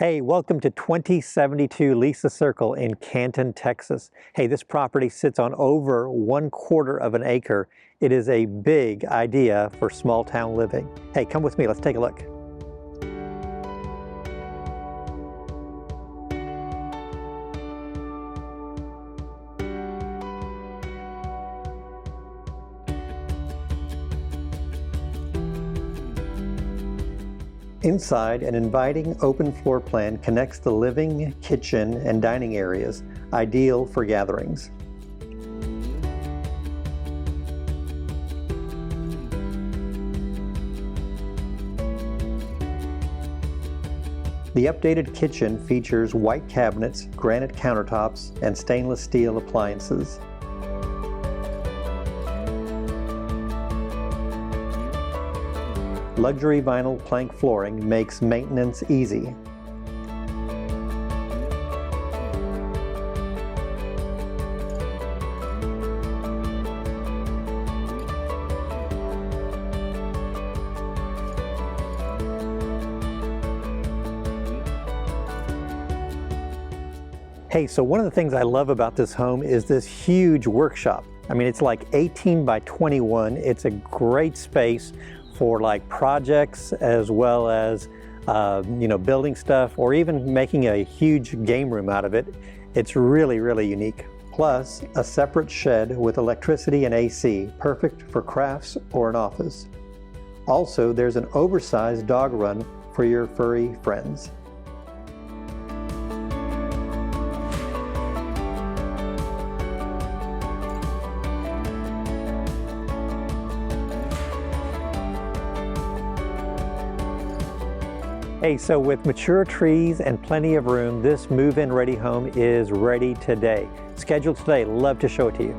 Hey, welcome to 2072 Lisa Circle in Canton, Texas. Hey, this property sits on over 1/4 of an acre. It is a big idea for small town living. Hey, come with me, let's take a look. Inside, an inviting open floor plan connects the living, kitchen, and dining areas, ideal for gatherings. The updated kitchen features white cabinets, granite countertops, and stainless steel appliances. Luxury vinyl plank flooring makes maintenance easy. Hey, so one of the things I love about this home is this huge workshop. I mean, it's like 18 by 21. It's a great space for like projects as well as building stuff or even making a huge game room out of it. It's really unique. Plus a separate shed with electricity and AC, perfect for crafts or an office. Also, there's an oversized dog run for your furry friends. Hey, so with mature trees and plenty of room, this move-in ready home is ready today. Scheduled today, love to show it to you.